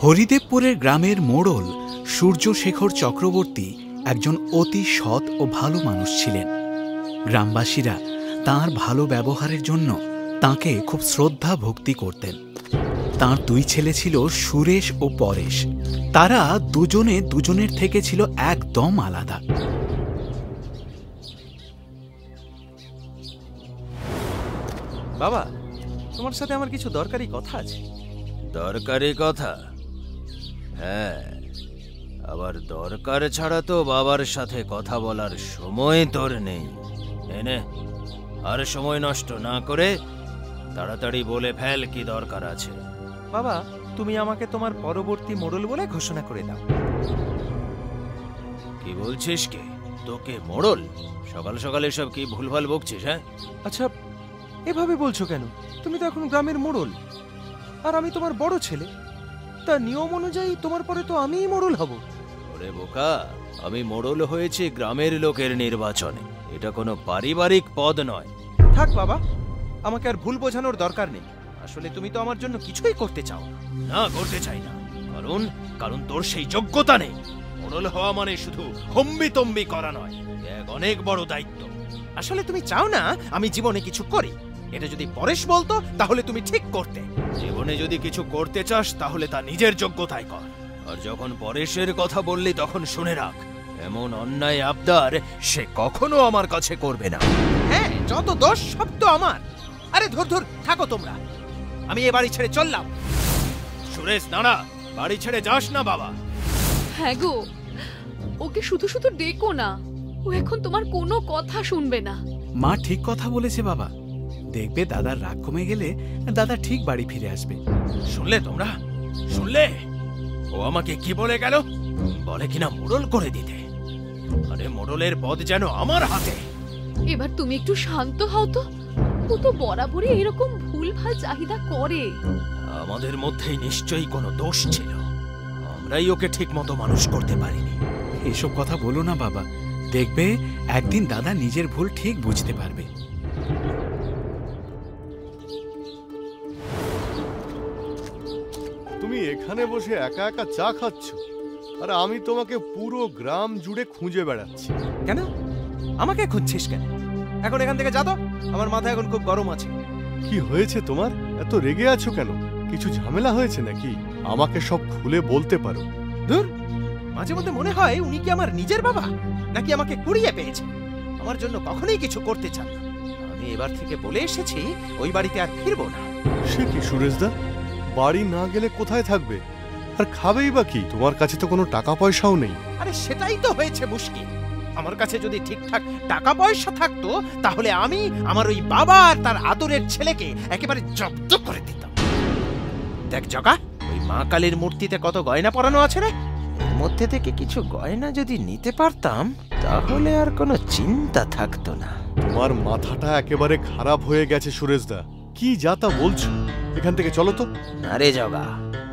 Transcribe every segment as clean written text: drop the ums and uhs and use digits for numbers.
হরিদেবপুরের গ্রামের মোড়ল সূর্যশেখর চক্রবর্তী একজন অতি সৎ ও ভালো মানুষ ছিলেন। গ্রামবাসীরা তাঁর ভালো ব্যবহারের জন্য তাঁকে খুব শ্রদ্ধা ভক্তি করতেন। তাঁর দুই ছেলে ছিল সুরেশ ও পরেশ। তারা দুজনে দুজনের থেকে ছিল একদম আলাদা। বাবা, তোমার সাথে আমার কিছু দরকারি কথা আছে। দরকারি কথা? হ্যাঁ, আবার দরকার ছাড়া তো বাবার সাথে কথা বলার সময় তোর নেই। এনে আর সময় নষ্ট না করে তাড়াতাড়ি বলে ফেল কি দরকার আছে। বাবা, তুমি আমাকে তোমার পরবর্তী মোড়ল বলে ঘোষণা করে দাও। কি বলছিস কি? তোকে মোড়ল? সকাল সকাল এসব কি ভুলভাল বকছিস? হ্যাঁ, আচ্ছা, এভাবে বলছো কেন? তুমি তো এখন গ্রামের মোড়ল, আর আমি তোমার বড় ছেলে। তা নিয়ম অনুযায়ী তোমার পরে তো আমিই মোড়ল হব। ওরে বোকা, আমি মোড়ল হয়েছি গ্রামের লোকের নির্বাচনে। এটা কোনো পারিবারিক পদ নয়। থাক বাবা, আমাকে আর ভুল বোঝানোর দরকার নেই। আসলে তুমি তো আমার জন্য কিছুই করতে চাও না। না, করতে চাই না। কারণ তোর সেই যোগ্যতা নেই। মোড়ল হওয়া মানে শুধু হম্বি তম্বি করা নয়, এক অনেক বড় দায়িত্ব। আসলে তুমি চাও না আমি জীবনে কিছু করি। এটা যদি পরেশ বলতো তাহলে তুমি ঠিক করতে। জীবনে যদি কিছু করতে চাস তাহলে তা নিজের যোগ্যতায় কর। আর যখন পরেশের কথা বললি তখন শুনে রাখ, এমন অন্যায় আবদার সে কখনো আমার কাছে করবে না। হ্যাঁ, যত দোষ সব তো আমার। আরে ধর ধর থাকো তোমরা, আমি এ বাড়ি ছেড়ে চললাম। সুরেশ, দাঁড়া, বাড়ি ছেড়ে যাস না বাবা। হ্যাঁ গো, ওকে শুধু শুধু ডেকো না। ও এখন তোমার কোনো কথা শুনবে না। মা ঠিক কথা বলেছে বাবা। দেখবে দাদার রাগ কমে গেলে দাদা ঠিক বাড়ি ফিরে আসবে। শুনলে তোমরা? শুনলে? ও আমাকে কি বলে গেল? বলে কিনা মোড়ল করে দিতে। আরে মোড়লের পদ যেন আমার হাতে। এবার তুমি একটু শান্ত হও তো। ও তো বরাবরই এরকম ভুলভাল চাহিদা করে। আমাদের মধ্যেই নিশ্চয়ই কোনো দোষ ছিল। আমরাই ওকে ঠিক মতো মানুষ করতে পারিনি। এসব কথা বলো না বাবা। দেখবে একদিন দাদা নিজের ভুল ঠিক বুঝতে পারবে। তুমি এখানে বসে একা একা চা খাচ্ছ, আর আমি তোমাকে পুরো গ্রাম জুড়ে খুঁজে বেড়াচ্ছি। কেন আমাকে খুঁজছিস কেন? এখন এখান থেকে যা তো, আমার মাথা এখন খুব গরম আছে। কি হয়েছে তোমার? এত রেগে আছো কেন? কিছু ঝামেলা হয়েছে নাকি? আমাকে সব খুলে বলতে পারো। ধুর, মাঝে মধ্যে মনে হয় উনি কি আমার নিজের বাবা, নাকি আমাকে কুড়িয়ে পেয়েছে। আমার জন্য কখনোই কিছু করতে চান না। আমি এবার থেকে বলে এসেছি ওই বাড়িতে আর ফিরবো না। সে কি সুরেশদা, বাড়ি না গেলে কোথায় থাকবে? আর খাবেই বা কি? তোমার কাছে তো কোনো টাকা পয়সাও নেই। আরে সেটাই তো হয়েছে মুশকিল। আমার কাছে যদি ঠিকঠাক টাকা পয়সা থাকতো তাহলে আমি আমার ওই বাবা আর তার আদরের ছেলেকে একেবারে জব্দ করে দিতাম। দেখ জগা, ওই মা কালীর মূর্তিতে কত গয়না পরানো আছে রে। এর মধ্যে থেকে কিছু গয়না যদি নিতে পারতাম তাহলে আর কোনো চিন্তা থাকতো না। তোমার মাথাটা একেবারে খারাপ হয়ে গেছে সুরেশদা। কি যা তা বলছো? এখান থেকে চলো তো। আরে জগা,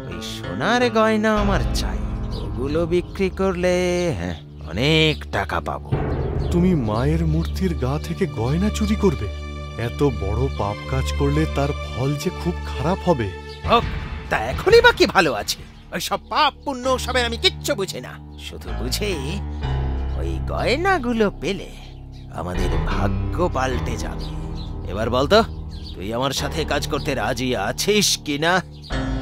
ওই সোনার গয়না আমার চাই। ওগুলো বিক্রি করলে হ্যাঁ অনেক টাকা পাবো। তুমি মায়ের মূর্তির গা থেকে গয়না চুরি করবে? এত বড় পাপ কাজ করলে তার ফল যে খুব খারাপ হবে। হোক, তা এখনই বা কি ভালো আছে? ওই সব পাপ পুণ্য সবে আমি কিচ্ছু বুঝি না। শুধু বুঝি ওই গয়নাগুলো পেলে আমাদের ভাগ্য পাল্টে যাবে। এবার বলতো, তুই আমার সাথে কাজ করতে রাজি আছিস কিনা?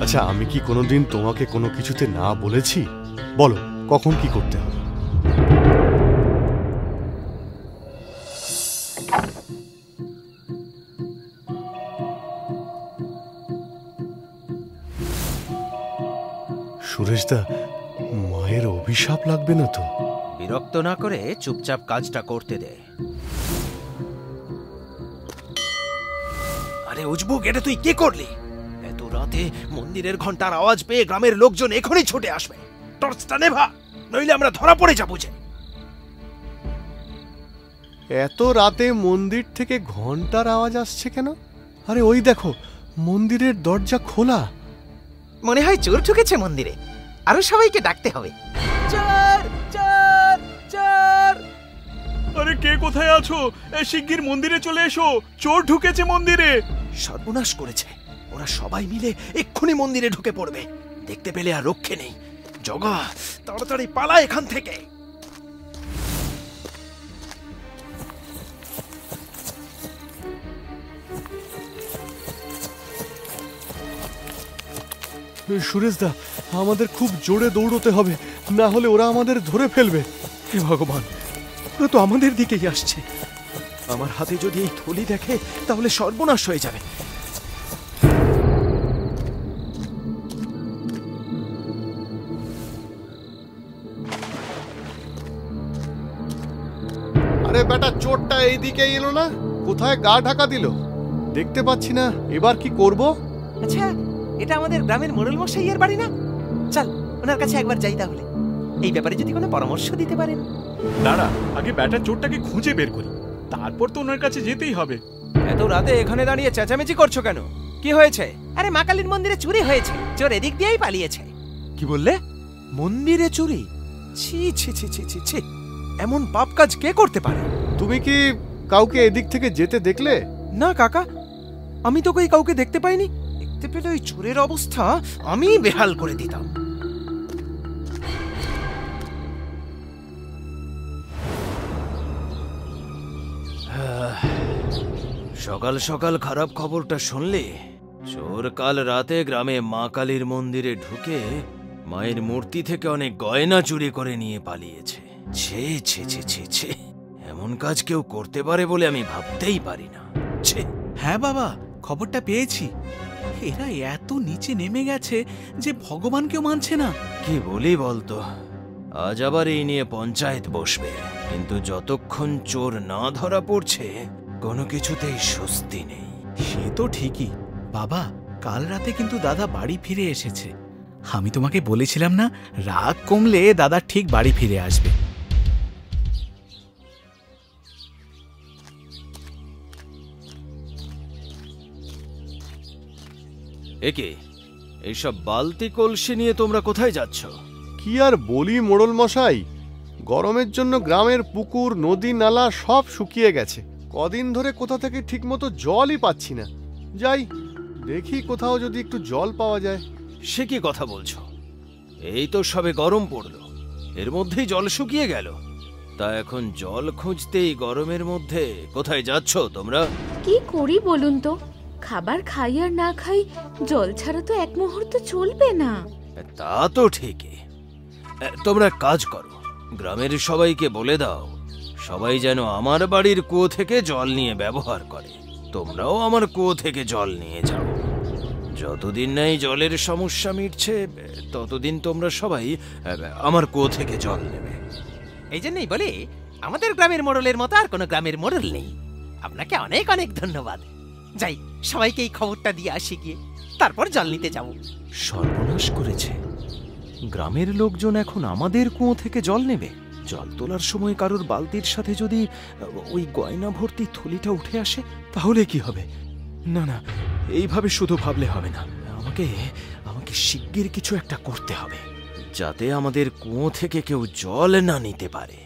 আচ্ছা, আমি কি কোনোদিন তোমাকে কোনো কিছুতে না বলেছি? বলো, কখন কি করতে হবে? সুরেশদা, মায়ের অভিশাপ লাগবে না তো? বিরক্ত না করে চুপচাপ কাজটা করতে দে। আরে উজবুক, এটা তুই কি করলি? এত রাতে মন্দিরের ঘন্টার আওয়াজ পেয়ে গ্রামের লোকজন এখনই ছুটে আসবে। টর্চটা নেভা, নইলে আমরা ধরা পড়ে যাবো যে। এত রাতে মন্দির থেকে ঘন্টার আওয়াজ আসছে কেন? আরে ওই দেখো, মন্দিরের দরজা খোলা। মনে হয় চোর ঢুকেছে মন্দিরে। আরো সবাইকে ডাকতে হবে। চোর চোর চোর! আরে কে কোথায় আছো? শিগগির মন্দিরে চলে এসো, চোর ঢুকেছে মন্দিরে। সর্বনাশ করেছে, ওরা সবাই মিলে এক্ষুনি মন্দিরে ঢুকে পড়বে। দেখতে পেলে আর রক্ষে নেই। জগা, তাড়াতাড়ি পালা এখান থেকে। সুরেশদা, আমাদের খুব জোরে দৌড়তে হবে, না হলে ওরা আমাদের ধরে ফেলবে। হে ভগবান, ওরা তো আমাদের দিকেই আসছে। আমার হাতে যদি এই থলি দেখে তাহলে সর্বনাশ হয়ে যাবে। আরে বেটা, চোরটা এইদিকে এলো না? কোথায় গা ঢাকা দিল দেখতে পাচ্ছি না। এবার কি করব? আচ্ছা, এটা আমাদের গ্রামের মোড়ল মশাইয়ের বাড়ি না? চল ওনার কাছে একবার যাই তাহলে, এই ব্যাপারে যদি কোনো পরামর্শ দিতে পারেন। দাঁড়া, আগে ব্যাটা চোরটাকে খুঁজে বের করি, তারপর তো ওনার কাছে যেতেই হবে। এত রাতে এখানে দাঁড়িয়ে চেঁচামেচি করছো কেন? কি হয়েছে? আরে মা কালীর মন্দিরে চুরি হয়েছে, চোর এদিক দিয়েই পালিয়েছে। কি বললে? মন্দিরে চুরি? ছি ছি ছি ছি ছি ছি, এমন পাপ কাজ কে করতে পারে? তুমি কি কাউকে এদিক থেকে যেতে দেখলে? না কাকা, আমি তো কই কাউকে দেখতে পাইনি। দেখতে পেলে ওই চোরের অবস্থা আমি বেহাল করে দিতাম। সকাল সকাল খারাপ খবরটা শুনলে? চোর কাল রাতে গ্রামে মা কালীর মন্দিরে ঢুকে মায়ের মূর্তি থেকে অনেক গয়না চুরি করে নিয়ে পালিয়েছে। ছে ছে ছে ছে ছে, এমন কাজ কেউ করতে পারে বলে আমি ভাবতেই পারি না। ছে। হ্যাঁ বাবা, খবরটা পেয়েছি। এরা এত নিচে নেমে গেছে যে ভগবানকেও মানছে না। কি বলি বলতো, আজ আবার এই নিয়ে পঞ্চায়েত বসবে, কিন্তু যতক্ষণ চোর না ধরা পড়ছে কোনো কিছুতেই স্বস্তি নেই। সে তো ঠিকই বাবা, কাল রাতে কিন্তু দাদা বাড়ি ফিরে এসেছে। আমি তোমাকে বলেছিলাম না, রাগ কমলে দাদা ঠিক বাড়ি ফিরে আসবে। একে এইসব বালতি কলসি নিয়ে তোমরা কোথায় যাচ্ছ? কি আর বলি মোড়ল মশাই, গরমের জন্য গ্রামের পুকুর, নদী, নালা সব শুকিয়ে গেছে। কদিন ধরে কোথা থেকে ঠিকমতো জলই পাচ্ছি না। যাই দেখি কোথাও যদি একটু জল পাওয়া যায়। সে কি কথা বলছো? এই তো সবে গরম পড়লো, এর মধ্যেই জল শুকিয়ে গেল। তা এখন জল খুঁজতেই গরমের মধ্যে কোথায় যাচ্ছ তোমরা? কি করি বলুন তো, খাবার খাই আর না খাই, জল ছাড়া তো এক মুহূর্ত চলবে না। তা তো ঠিকই। তোমরা কাজ করো, গ্রামের সবাইকে বলে দাও সবাই যেন আমার বাড়ির কুয়ো থেকে জল নিয়ে ব্যবহার করে। তোমরাও আমার কুয়ো থেকে জল নিয়ে যাও। যতদিন নাই জলের সমস্যা মিটছে ততদিন তোমরা সবাই আমার কুয়ো থেকে জল নেবে। এই জন্যই বলে আমাদের গ্রামের মোড়লের মতো আর কোনো গ্রামের মোড়ল নেই। আপনাকে অনেক অনেক ধন্যবাদ। যাই, সবাইকে এই খবরটা দিয়ে আসি, গিয়ে তারপর জল নিতে যাব। সর্বনাশ করেছে, গ্রামের লোকজন এখন আমাদের কুয়ো থেকে জল নেবে। জল তোলার সময় কারোর বালতির সাথে যদি ওই গয়না ভর্তি থলিটা উঠে আসে তাহলে কি হবে? না না, এইভাবে শুধু ভাবলে হবে না। আমাকে আমাকে শিগগির কিছু একটা করতে হবে, যাতে আমাদের কুয়ো থেকে কেউ জল না নিতে পারে।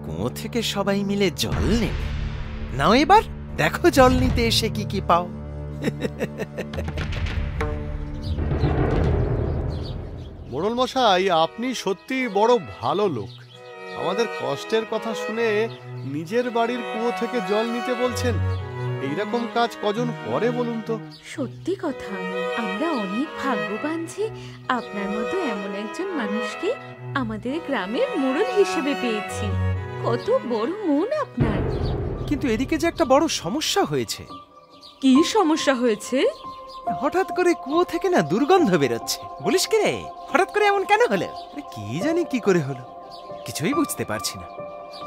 কুয়ো থেকে সবাই মিলে জল নেবে। নাও এবার দেখো জল নিতে এসে কি কি পাও। মোড়ল মশাই, আপনি সত্যি বড় ভালো লোক। আমাদের কষ্টের কথা শুনে নিজের বাড়ির কুয়ো থেকে জল নিতে বলছেন। এইরকম কাজ কজন করে বলুন তো? সত্যি কথা, আমরা অনেক ভাগ্যবান যে আপনার মতো এমন একজন মানুষকে আমাদের গ্রামের মোড়ল হিসেবে পেয়েছি। কত বড় মন আপনার। কিন্তু এদিকে যে একটা বড় সমস্যা হয়েছে। কি সমস্যা হয়েছে? হঠাৎ করে কুয়ো থেকে না দুর্গন্ধ বেরোচ্ছে। বলিস কি রে, হঠাৎ করে এমন কেন হলো? কি জানি কি করে হলো, কিছুই বুঝতে পারছি না।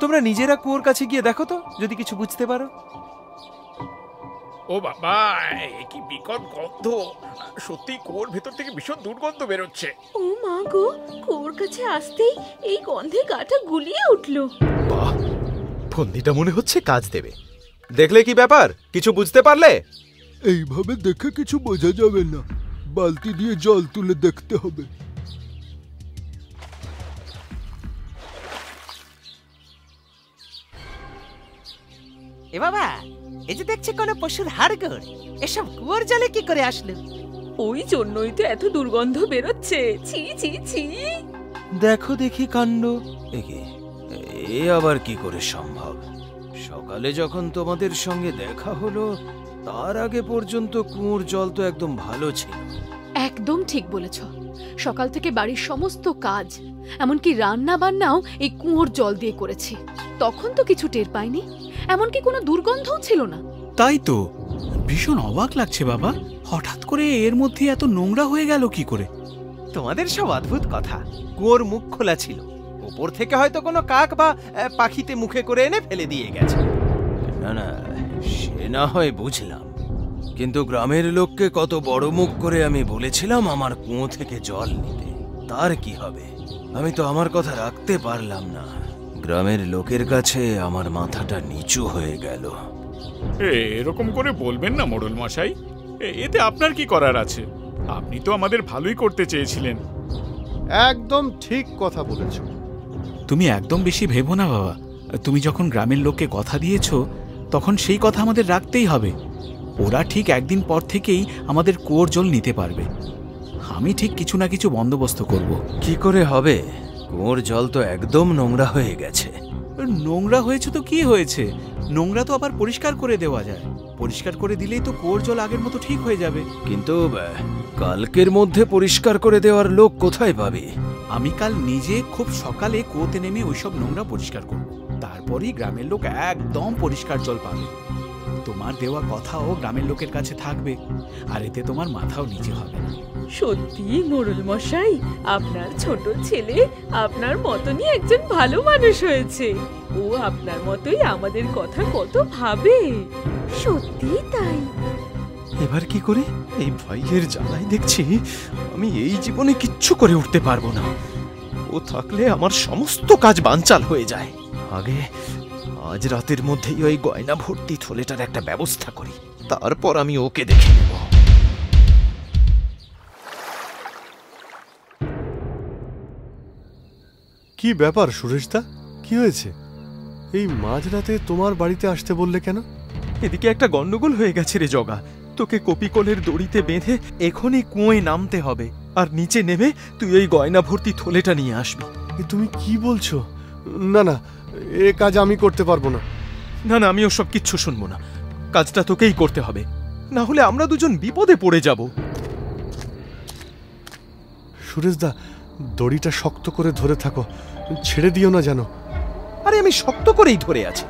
তোমরা নিজেরা কুয়োর কাছে গিয়ে দেখো তো, যদি কিছু বুঝতে পারো। ও বাবা, কি বিকট গন্ধ! সত্যি কুয়োর ভেতর থেকে ভীষণ দুর্গন্ধ বেরোচ্ছে। ও মা গো, কুয়োর কাছে আসতেই এই গন্ধে গাটা গুলিয়ে উঠল। বাহ, ফন্দিটা মনে হচ্ছে কাজ দেবে। দেখলে কি ব্যাপার, কিছু বুঝতে পারলে? এইভাবে দেখে কিছু বোঝা যাবে না, বালতি দিয়ে জল তুলে দেখতে হবে। এ বাবা, এই যে দেখছি কোন পশুর হাড়গোড়, এসব কুয়োর জলে কি করে আসলো? ওই জন্যই তো এত দুর্গন্ধ বেরোচ্ছে। ছি ছি ছি। দেখো দেখি কাণ্ড। এ আবার কি করে সম্ভব? সকালে যখন তোমাদের সঙ্গে দেখা হলো তার আগে পর্যন্ত কুয়োর জল তো একদম ভালো ছিল। একদম ঠিক বলেছ। সকাল থেকে বাড়ির সমস্ত কাজ, এমনকি রান্না বান্নাও এই কুয়োর জল দিয়ে করেছি। তখন তো কিছু টের পাইনি, এমনকি কোনো দুর্গন্ধও ছিল না। তাই তো, ভীষণ অবাক লাগছে বাবা, হঠাৎ করে এর মধ্যে এত নোংরা হয়ে গেল কি করে? তোমাদের সব অদ্ভুত কথা। কুয়োর মুখ খোলা ছিল, উপর থেকে হয়তো কোনো কাক বা পাখিতে মুখে করে এনে ফেলে দিয়ে গেছে। না না, সে না হয় বুঝলাম, কিন্তু গ্রামের লোককে কত বড় মুখ করে আমি বলেছিলাম আমার কুয়ো থেকে জল নিতে। তার কি হবে? আমি তো আমার কথা রাখতে পারলাম না। গ্রামের লোকের কাছে আমার মাথাটা নিচু হয়ে গেল। এরকম করে বলবেন না মোড়ল মশাই, এতে আপনার কি করার আছে? আপনি তো আমাদের ভালোই করতে চেয়েছিলেন। একদম ঠিক কথা বলেছ। তুমি একদম বেশি ভেবো না বাবা। তুমি যখন গ্রামের লোককে কথা দিয়েছ, তখন সেই কথা আমাদের রাখতেই হবে। ওরা ঠিক একদিন পর থেকেই আমাদের কুয়োর জল নিতে পারবে। আমি ঠিক কিছু না কিছু বন্দোবস্ত করব। কি করে হবে? কুয়োর জল তো একদম নোংরা হয়ে গেছে। নোংরা হয়েছে তো কি হয়েছে? নোংরা তো আবার পরিষ্কার করে দেওয়া যায়। পরিষ্কার করে দিলেই তো কুয়োর জল আগের মতো ঠিক হয়ে যাবে। কিন্তু কালকের মধ্যে পরিষ্কার করে দেওয়ার লোক কোথায় পাবে? আমি কাল নিজে খুব সকালে কুয়োতে নেমে ওইসব নোংরা পরিষ্কার করব। তারপরই গ্রামের লোক একদম পরিষ্কার জল পাবে। তোমার দেওয়া কথাও গ্রামের লোকের কাছে থাকবে, আর এতে তোমার মাথাও নিচে হবে না। সত্যি মোড়ল মশাই, আপনার ছোট ছেলে আপনার মতনই একজন ভালো মানুষ হয়েছে। ও আপনার মতোই আমাদের কথা কত ভাবে। সত্যি তাই। এবার কি করে? এই ভাইয়ের জ্বালায় দেখছি আমি এই জীবনে কিচ্ছু করে উঠতে পারবো না। ও থাকলে আমার সমস্ত কাজ বানচাল হয়ে যায়। আগে আজ রাতের মধ্যেই ওই গয়না ভর্তি থলেটার একটা ব্যবস্থা করি, তারপর আমি ওকে দেখে নেব। কি ব্যাপার সুরেশদা, কি হয়েছে? এই মাঝরাতে তোমার বাড়িতে আসতে বললে কেন? এদিকে একটা গন্ডগোল হয়ে গেছে রে জগা। তোকে কপিকলের দড়িতে বেঁধে এখনই কুয়োয় নামতে হবে, আর নিচে নেমে তুই ওই গয়না ভর্তি থলেটা নিয়ে আসবি। এ তুমি কি বলছো? না না, এ কাজ আমি করতে পারবো না। না না, আমি ওসব কিচ্ছু শুনবো না। কাজটা তোকেই করতে হবে, না হলে আমরা দুজন বিপদে পড়ে যাব। সুরেশদা, দড়িটা শক্ত করে ধরে থাকো, ছেড়ে দিও না যেন। আরে আমি শক্ত করেই ধরে আছি।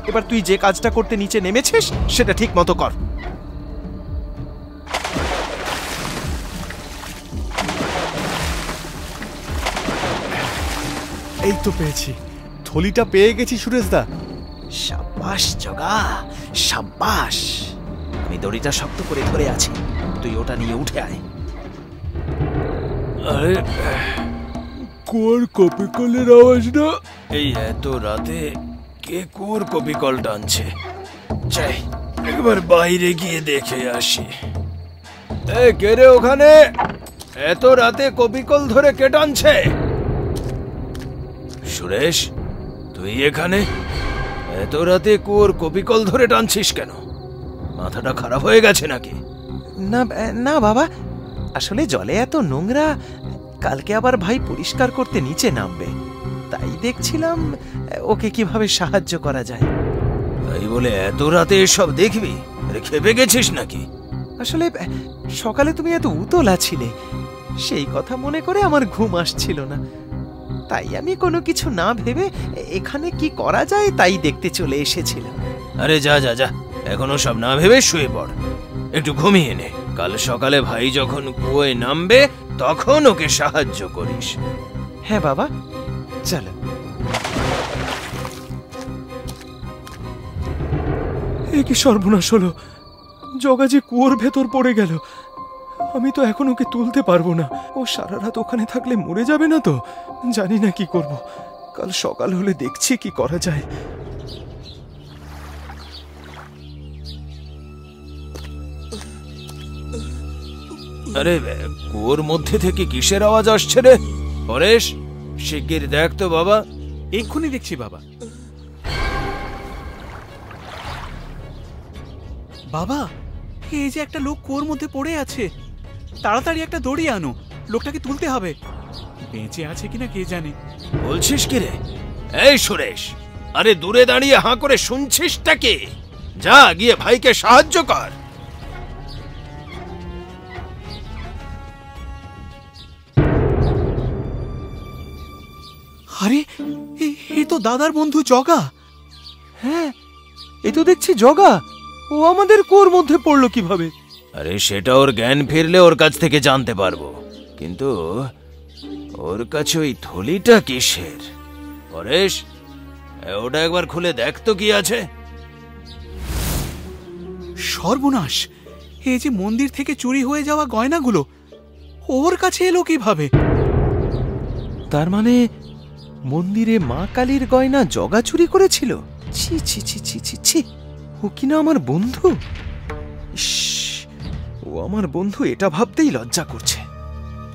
এবার তুই যে কাজটা করতে নিচে নেমেছিস সেটা ঠিক মতো কর। এই তো পেয়েছি, থলিটা পেয়ে গেছি সুরেশদা। সাব্বাস জগা, সাব্বাস। আমি দড়িটা শক্ত করে ধরে আছি, তুই ওটা নিয়ে উঠে আয়। আরে কুয়োর কপিকলের আওয়াজ না? এই এত রাতে কে কুয়োর কপিকল টানছে? যাই একবার বাইরে গিয়ে দেখে আসি। কে রে ওখানে? এত রাতে কপিকল ধরে কে টানছে? সুরেশ, তুই এখানে? এত রাতে কুয়োর কপিকল ধরে টানছিস কেন? মাথাটা খারাপ হয়ে গেছে নাকি? না না বাবা, আসলে জলে এত নোংরা, কালকে আবার ভাই পরিষ্কার করতে নিচে নামবে, তাই দেখছিলাম ওকে কিভাবে সাহায্য করা যায়। তাই বলে এত রাতে এসব দেখবি? খেপে গেছিস নাকি? আসলে সকালে তুমি এত উতলা ছিলে, সেই কথা মনে করে আমার ঘুম আসছিল না, তাই আমি কোনো কিছু না ভেবে এখানে কি করা যায় তাই দেখতে চলে এসেছিলাম। আরে যা যা যা, এখনো সব না ভেবে শুয়ে পড়, একটু ঘুমিয়ে নে। কাল সকালে ভাই যখন কুয়োয় নামবে তখন ওকে সাহায্য করিস। হ্যাঁ বাবা, চলো। এ কি সর্বনাশ হলো! জগা যে কুয়োর ভেতর পড়ে গেল। আমি তো এখন ওকে তুলতে পারবো না। ও সারা রাত ওখানে থাকলে মরে যাবে না তো? জানি না কি করব। কাল সকাল হলে দেখছি কি করা যায়। আরে কুয়োর মধ্যে থেকে কিসের আওয়াজ আসছে রে? পরেশ, শিগগির দেখ তো বাবা। এক্ষুনি দেখছি বাবা। বাবা, এই যে একটা লোক কুয়োর মধ্যে পড়ে আছে, তাড়াতাড়ি একটা দড়ি আনো, লোকটাকে তুলতে হবে। বেঁচে আছে কিনা কে জানে। বলছিস কি রে? এই সুরেশ, আরে দূরে দাঁড়িয়ে হাঁ করে শুনছিসটা কি? যা গিয়ে ভাইকে সাহায্য কর। আরে এ তো দাদার বন্ধু জগা। হ্যাঁ, এ তো দেখছি জগা। ও আমাদের কুয়োর মধ্যে পড়লো কিভাবে? আরে সেটা ওর জ্ঞান ফিরলে ওর কাছ থেকে জানতে পারবো, কিন্তু ওর কাছে ওই থলিটা কিসের? পরেশ, ওটা একবার খুলে দেখ তো কি আছে। সর্বনাশ, এই যে মন্দির থেকে চুরি হয়ে যাওয়া গয়নাগুলো ওর কাছে এলো কিভাবে? তার মানে মন্দিরে মা কালীর গয়না জগা চুরি করেছিল? ছি ছি ছি ছি ছি ছি, ও কিনা আমার বন্ধু। ইস, ও আমার বন্ধু এটা ভাবতেই লজ্জা করছে।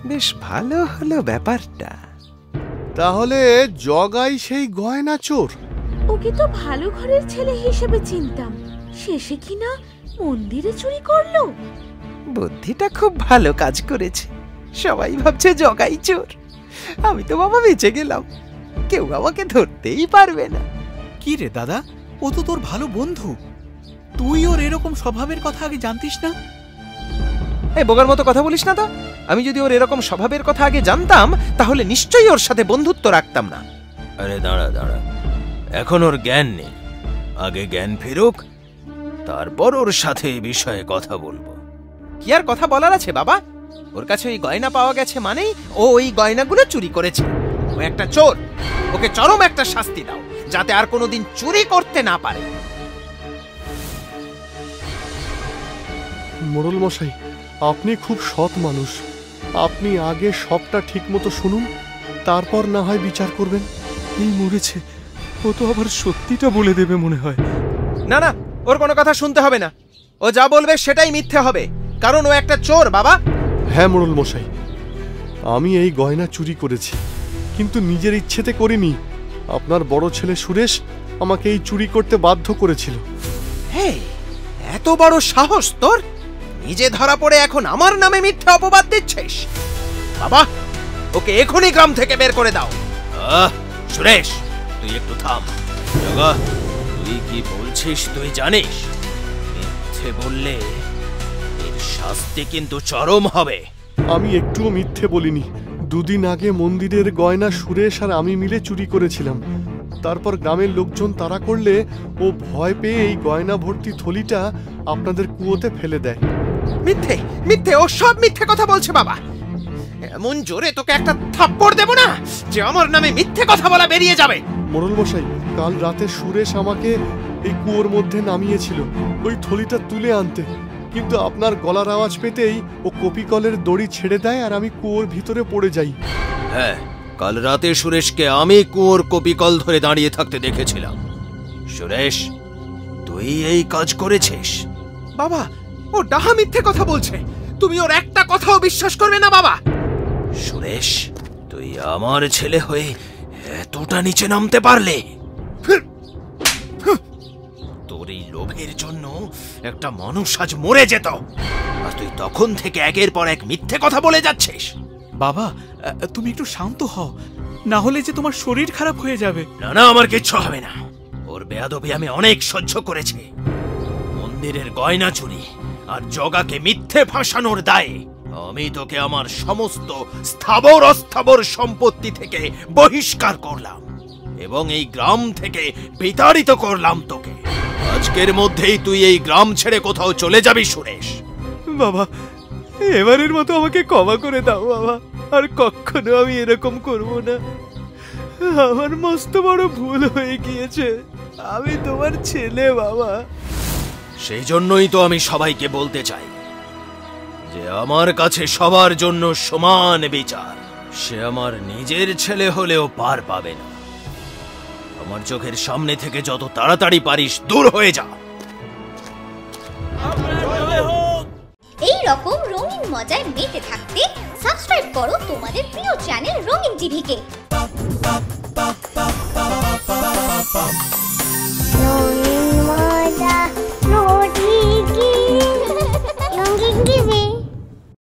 বেশ ভালো হলো ব্যাপারটা। তাহলে জগাই সেই গয়না চোর? ওকে তো ভালো ঘরের ছেলে হিসেবে চিনতাম, শেষে কিনা মন্দিরে চুরি করলো। বুদ্ধিটা খুব ভালো কাজ করেছে। সবাই ভাবছে জগাই চোর। আমি তো বাবা বেঁচে গেলাম, কেউ আমাকে ধরতেই পারবে না। কি রে দাদা, ও তো তোর ভালো বন্ধু, তুই ওর এরকম স্বভাবের কথা আগে জানতিস না? এই বোকার মতো কথা বলিস না তো। আমি যদি ওর এরকম স্বভাবের কথা আগে জানতাম তাহলে নিশ্চয়ই ওর সাথে বন্ধুত্ব রাখতাম না। আরে দাঁড়া দাঁড়া, এখন ওর জ্ঞান নেই, আগে জ্ঞান ফিরুক, তারপর ওর সাথে এই বিষয়ে কথা বলবো। কি আর কথা বলার আছে বাবা? ওর কাছে ওই গয়না পাওয়া গেছে মানেই ও ওই গয়নাগুলো চুরি করেছে। ও একটা চোর, ওকে চরম একটা শাস্তি দাও, যাতে আর কোনোদিন চুরি করতে না পারে। মোড়ল মশাই, আপনি খুব সৎ মানুষ। আপনি আগে সবটা ঠিক মতো শুনুন, তারপর না হয় বিচার করবেন। এই মরেছে, ও তো আবার সত্যিটা বলে দেবে মনে হয়। না না, ওর কোনো কথা শুনতে হবে না। ও যা বলবে সেটাই মিথ্যে হবে, কারণ ও একটা চোর বাবা। হ্যাঁ মোড়ল মশাই, আমি এই গয়না চুরি করেছি, কিন্তু নিজের ইচ্ছেতে করিনি। আপনার বড় ছেলে সুরেশ আমাকে এই চুরি করতে বাধ্য করেছিল। হে, এত বড় সাহস তোর! নিজে ধরা পড়ে এখন আমার নামে মিথ্যা অপবাদ দিচ্ছিস? বাবা, ওকে এখনই গ্রাম থেকে বের করে দাও। সুরেশ, তুই একটু থাম। জগা, তুই কি বলছিস তুই জানিস? মিথ্যে বললে এর শাস্তি কিন্তু চরম হবে। আমি একটুও মিথ্যে বলিনি। দুদিন আগে মন্দিরের গয়না সুরেশ আর আমি মিলে চুরি করেছিলাম। তারপর গ্রামের লোকজন তাড়া করলে ও ভয় পেয়ে এই গয়না ভর্তি থলিটা আপনাদের কুয়োতে ফেলে দেয়। মিথ্যে মিথ্যে, ও সব মিথ্যে কথা বলছে বাবা। এমন জোরে তোকে একটা থাপ্পড় দেব না যে আমার নামে মিথ্যে কথা বলা বেরিয়ে যাবে। মোড়ল মশাই, কাল রাতে সুরেশ আমাকে এই কুয়োর মধ্যে নামিয়েছিল ওই থলিটা তুলে আনতে, কিন্তু আপনার গলার আওয়াজ পেতেই ও কপিকলের দড়ি ছেড়ে দেয় আর আমি কুয়োর ভিতরে পড়ে যাই। হ্যাঁ, কাল রাতে সুরেশকে আমি কুয়োর কপিকল ধরে দাঁড়িয়ে থাকতে দেখেছিলাম। সুরেশ, তুই এই কাজ করেছিস? বাবা, ও ডাহা মিথ্যে কথা বলছে। তুমি ওর একটা কথাও বিশ্বাস করবে না বাবা। সুরেশ, তুই আমার ছেলে হয়ে এতটা নিচে নামতে পারলে? তোর এই লোভের জন্য একটা মানুষ আজ মরে যেত, আর তুই তখন থেকে একের পর এক মিথ্যে কথা বলে যাচ্ছিস। বাবা, তুমি একটু শান্ত হও, না হলে যে তোমার শরীর খারাপ হয়ে যাবে। না না, আমার কিচ্ছু হবে না। ওর বেয়াদবি আমি অনেক সহ্য করেছি। মন্দিরের গয়না চুরি আর জগাকে মিথ্যে ভাসানোর দায়ে আমি তোকে আমার সমস্ত স্থাবর অস্থাবর সম্পত্তি থেকে বহিষ্কার করলাম এবং এই গ্রাম থেকে বিতাড়িত করলাম তোকে। আজকের মধ্যেই তুই এই গ্রাম ছেড়ে কোথাও চলে যাবি সুরেশ। বাবা, এবারের মতো আমাকে ক্ষমা করে দাও বাবা, আর কখনো আমি এরকম করব না। আমার মস্ত বড় ভুল হয়ে গিয়েছে, আমি তোমার ছেলে বাবা। সেই জন্যই তো আমি সবাইকে বলতে চাই যে আমার কাছে সবার জন্য সমান বিচার। সে আমার নিজের ছেলে হলেও পার পাবে না। আমার চোখের সামনে থেকে যত তাড়াতাড়ি পারিস দূর হয়ে যা। এই রকম রঙিন মজায় মেতে থাকতে সাবস্ক্রাইব করো তোমাদের প্রিয় চ্যানেল রঙিন টিভিকে।